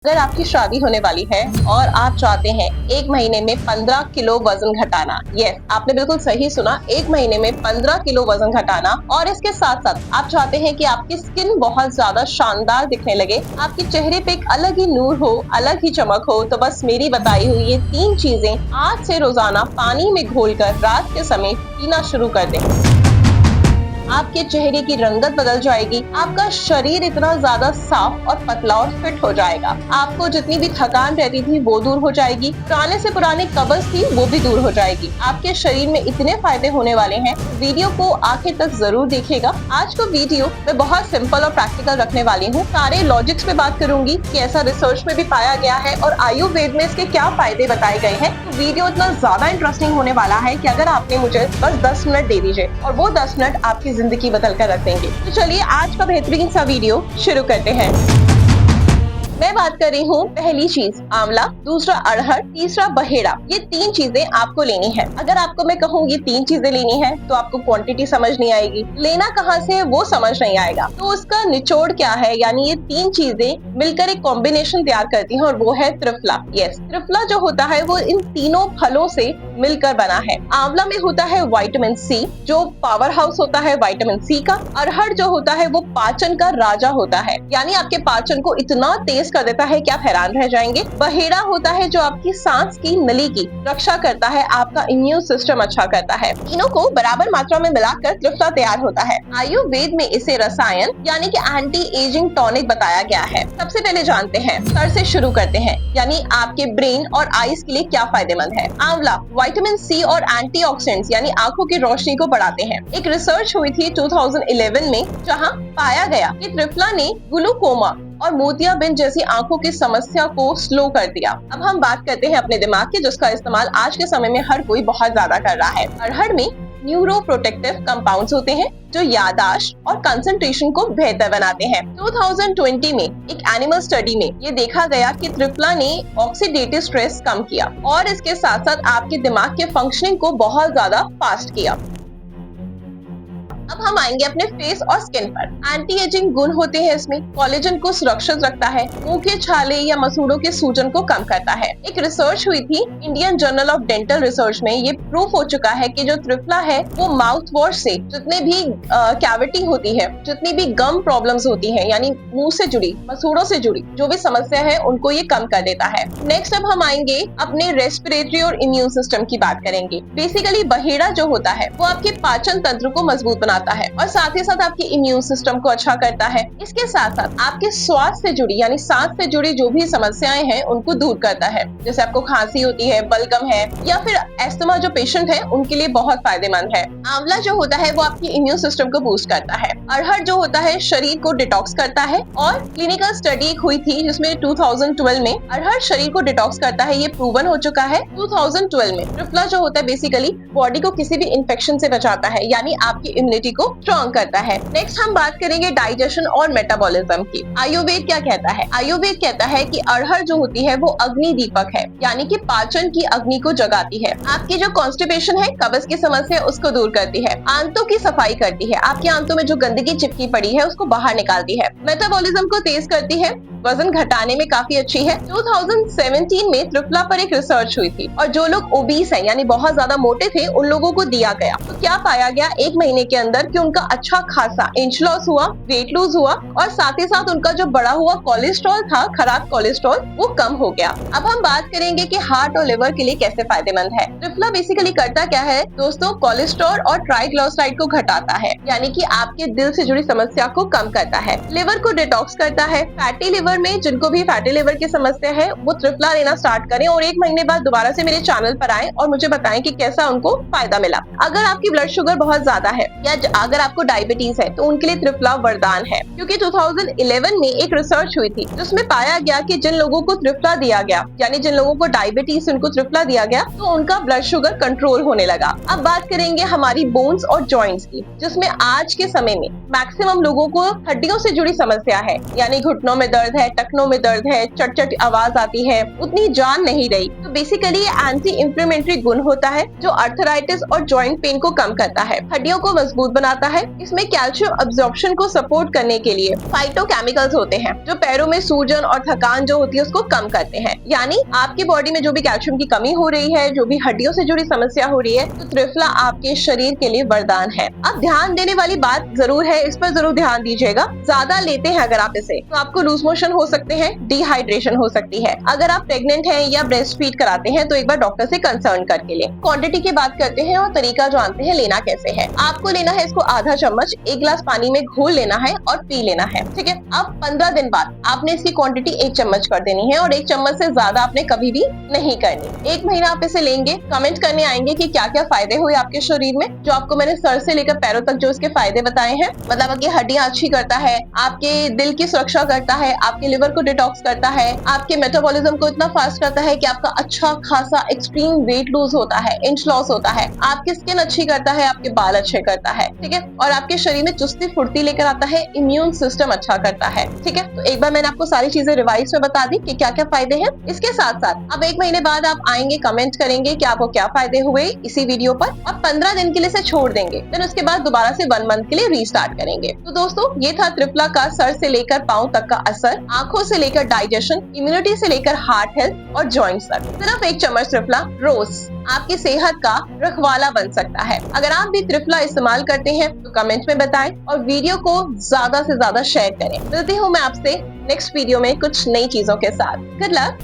अगर आपकी शादी होने वाली है और आप चाहते हैं 1 महीने में 15 किलो वजन घटाना, यस आपने बिल्कुल सही सुना, 1 महीने में 15 किलो वजन घटाना, और इसके साथ साथ आप चाहते हैं कि आपकी स्किन बहुत ज्यादा शानदार दिखने लगे, आपके चेहरे पे एक अलग ही नूर हो, अलग ही चमक हो, तो बस मेरी बताई हुई ये 3 चीजें आज से रोजाना पानी में घोलकर रात के समय पीना शुरू कर दें। आपके चेहरे की रंगत बदल जाएगी, आपका शरीर इतना ज्यादा साफ और पतला और फिट हो जाएगा, आपको जितनी भी थकान रहती थी वो दूर हो जाएगी, पुराने से पुरानी कब्ज थी वो भी दूर हो जाएगी। आपके शरीर में इतने फायदे होने वाले हैं, वीडियो को आखिर तक जरूर देखिएगा। आज का वीडियो मैं बहुत सिंपल और प्रैक्टिकल रखने वाली हूँ, सारे लॉजिक्स पे बात करूंगी कि ऐसा रिसर्च में भी पाया गया है और आयुर्वेद में इसके क्या फायदे बताए गए हैं। तो वीडियो इतना ज्यादा इंटरेस्टिंग होने वाला है कि अगर आपने मुझे बस 10 मिनट दे दीजिए और वो 10 मिनट आपकी जिंदगी बदल कर रख देंगे। तो चलिए आज का बेहतरीन सा वीडियो शुरू करते हैं। मैं बात कर रही हूँ पहली चीज आंवला, दूसरा अरहर, तीसरा बहेड़ा। ये 3 चीजें आपको लेनी है। अगर आपको मैं कहूँ ये 3 चीजें लेनी है तो आपको क्वांटिटी समझ नहीं आएगी, लेना कहाँ से है वो समझ नहीं आएगा। तो उसका निचोड़ क्या है, यानी ये 3 चीजें मिलकर एक कॉम्बिनेशन तैयार करती हैं और वो है त्रिफला। यस, त्रिफला जो होता है वो इन तीनों फलों से मिलकर बना है। आंवला में होता है विटामिन सी जो पावर हाउस होता है विटामिन सी का। अरहर जो होता है वो पाचन का राजा होता है, यानी आपके पाचन को इतना तेज कर देता है कि आप हैरान रह जाएंगे। बहेड़ा होता है जो आपकी सांस की नली की रक्षा करता है, आपका इम्यून सिस्टम अच्छा करता है। तीनों को बराबर मात्रा में मिलाकर त्रिफला तैयार होता है। आयुर्वेद में इसे रसायन यानी कि एंटी एजिंग टॉनिक बताया गया है। सबसे पहले जानते हैं, सर से शुरू करते हैं, यानी आपके ब्रेन और आईज के लिए क्या फायदेमंद है। आंवला विटामिन सी और एंटीऑक्सीडेंट्स यानी आंखों की रोशनी को बढ़ाते हैं। एक रिसर्च हुई थी 2011 में जहां पाया गया कि त्रिफला ने ग्लूकोमा और मोतियाबिंद जैसी आंखों की समस्या को स्लो कर दिया। अब हम बात करते हैं अपने दिमाग की, जिसका इस्तेमाल आज के समय में हर कोई बहुत ज्यादा कर रहा है। अरहर में न्यूरो प्रोटेक्टिव कंपाउंड्स होते हैं जो याददाश्त और कंसंट्रेशन को बेहतर बनाते हैं। 2020 में एक एनिमल स्टडी में ये देखा गया कि त्रिफला ने ऑक्सीडेटिव स्ट्रेस कम किया और इसके साथ साथ आपके दिमाग के फंक्शनिंग को बहुत ज्यादा फास्ट किया। अब हम आएंगे अपने फेस और स्किन पर। एंटी एजिंग गुण होते हैं इसमें, कोलेजन को सुरक्षित रखता है, मुंह के छाले या मसूड़ों के सूजन को कम करता है। एक रिसर्च हुई थी Indian journal of dental research में, ये प्रूफ हो चुका है कि जो त्रिफला है वो माउथ वॉश से जितने भी कैविटी होती है, जितनी भी गम प्रॉब्लम्स होती है, यानी मुंह से जुड़ी, मसूड़ों से जुड़ी जो भी समस्या है उनको ये कम कर देता है। नेक्स्ट अब हम आएंगे अपने रेस्पिरेटरी और इम्यून सिस्टम की बात करेंगे। बेसिकली बहेड़ा जो होता है वो आपके पाचन तंत्र को मजबूत बनाता है और साथ ही साथ आपके इम्यून सिस्टम को अच्छा करता है। इसके साथ साथ आपके स्वास्थ्य से जुड़ी यानी सांस से जुड़ी जो भी समस्याएं हैं उनको दूर करता है। जैसे आपको खांसी होती है, बलगम है या फिर एस्थमा जो पेशेंट है उनके लिए बहुत फायदेमंद है। आंवला जो होता है वो आपके इम्यून सिस्टम को बूस्ट करता है। अरहर जो होता है शरीर को डिटॉक्स करता है और क्लिनिकल स्टडी हुई थी जिसमें 2012 में अरहर शरीर को डिटॉक्स करता है, ये प्रूवन हो चुका है 2012 में। त्रिफला जो होता है बेसिकली बॉडी को किसी भी इन्फेक्शन से बचाता है, यानी आपकी इम्यूनिटी को स्ट्रॉन्ग करता है। नेक्स्ट हम बात करेंगे डाइजेशन और मेटाबॉलिज्म की। आयुर्वेद क्या कहता है? आयुर्वेद कहता है कि अरहर जो होती है वो अग्नि दीपक है, यानी कि पाचन की अग्नि को जगाती है। आपकी जो कॉन्स्टिपेशन है, कब्ज की समस्या, उसको दूर करती है। आंतों की सफाई करती है, आपके आंतों में जो गंदगी चिपकी पड़ी है उसको बाहर निकालती है। मेटाबॉलिज्म को तेज करती है, वजन घटाने में काफी अच्छी है। 2017 में त्रिफला पर एक रिसर्च हुई थी और जो लोग ओबीस हैं यानी बहुत ज्यादा मोटे थे उन लोगों को दिया गया, तो क्या पाया गया 1 महीने के अंदर कि उनका अच्छा खासा इंच लॉस हुआ, वेट लूज हुआ और साथ ही साथ उनका जो बढ़ा हुआ कोलेस्ट्रॉल था, खराब कोलेस्ट्रॉल, वो कम हो गया। अब हम बात करेंगे कि हार्ट और लिवर के लिए कैसे फायदेमंद है। त्रिफला बेसिकली करता क्या है दोस्तों, कोलेस्ट्रॉल और ट्राइग्लिसराइड को घटाता है, यानी कि आपके दिल से जुड़ी समस्या को कम करता है। लिवर को डिटॉक्स करता है। फैटी लिवर में जिनको भी फैटी लिवर की समस्या है वो त्रिफला लेना स्टार्ट करें और 1 महीने बाद दोबारा से मेरे चैनल पर आए और मुझे बताएं कि कैसा उनको फायदा मिला। अगर आपकी ब्लड शुगर बहुत ज्यादा है या अगर आपको डायबिटीज है तो उनके लिए त्रिफला वरदान है, क्योंकि 2011 में एक रिसर्च हुई थी जिसमें पाया गया कि जिन लोगों को त्रिफला दिया गया, यानी जिन लोगों को डायबिटीज उनको त्रिफला दिया गया, तो उनका ब्लड शुगर कंट्रोल होने लगा। अब बात करेंगे हमारी बोन्स और जॉइंट्स की, जिसमें आज के समय में मैक्सिमम लोगों को हड्डियों से जुड़ी समस्या है, यानी घुटनों में दर्द है, टखनों में दर्द है, चट-चट आवाज आती है, उतनी जान नहीं रही। तो बेसिकली ये एंटी इंफ्लेमेटरी गुण होता है जो आर्थराइटिस और जॉइंट पेन को कम करता है, हड्डियों को मजबूत बनाता है। इसमें कैल्शियम अब्जॉर्प्शन को सपोर्ट करने के लिए फाइटोकेमिकल्स होते हैं जो पैरों में सूजन और थकान जो होती है उसको कम करते हैं। यानी आपकी बॉडी में जो भी कैल्शियम की कमी हो रही है, जो भी हड्डियों से जुड़ी समस्या हो रही है, तो त्रिफला आपके शरीर के लिए वरदान है। अब ध्यान देने वाली बात जरूर है, इस पर जरूर ध्यान दीजिएगा। ज्यादा लेते हैं अगर आप इसे तो आपको लूज मोशन हो सकते हैं, डिहाइड्रेशन हो सकती है। अगर आप प्रेग्नेंट हैं या ब्रेस्ट फीड कराते हैं तो एक बार डॉक्टर से कंसल्ट करके लें। क्वांटिटी की बात करते हैं और तरीका जानते हैं लेना कैसे है। आपको लेना है इसको आधा चम्मच 1 गिलास पानी में घोल लेना है और पी लेना है, ठीक है। अब 15 दिन बाद आपने इसकी क्वांटिटी 1 चम्मच कर देनी है और 1 चम्मच से ज्यादा आपने कभी भी नहीं करनी। 1 महीना आप इसे लेंगे, कमेंट करने आएंगे कि क्या क्या फायदे हुए आपके शरीर में, जो आपको मैंने सर से लेकर पैरों तक जो इसके फायदे बताए हैं। मतलब आपकी हड्डियां अच्छी करता है, आपके दिल की सुरक्षा करता है, आपके लिवर को डिटॉक्स करता है, आपके मेटाबॉलिज्म को इतना फास्ट करता है कि आपका अच्छा खासा एक्सट्रीम वेट लूज होता है, इंच लॉस होता है, आपकी स्किन अच्छी करता है, आपके बाल अच्छे करता है, ठीक है। और आपके शरीर में चुस्ती फुर्ती लेकर आता है, इम्यून सिस्टम अच्छा करता है, ठीक है। तो एक बार मैंने आपको सारी चीजें रिवाइज में बता दी कि क्या क्या फायदे हैं। इसके साथ साथ अब 1 महीने बाद आप आएंगे, कमेंट करेंगे कि आपको क्या फायदे हुए इसी वीडियो पर, और 15 दिन के लिए इसे छोड़ देंगे, फिर उसके बाद दोबारा से 1 मंथ के लिए रीस्टार्ट करेंगे। तो दोस्तों ये था त्रिफला का सर से लेकर पांव तक का असर, आंखों से लेकर डाइजेशन, इम्यूनिटी से लेकर हार्ट हेल्थ और जॉइंट्स तक। सिर्फ 1 चम्मच त्रिफला रोज आपकी सेहत का रखवाला बन सकता है। अगर आप भी त्रिफला इस्तेमाल करते हैं तो कमेंट में बताएं और वीडियो को ज्यादा से ज्यादा शेयर करें। मिलती हूँ मैं आपसे नेक्स्ट वीडियो में कुछ नई चीजों के साथ। Good luck.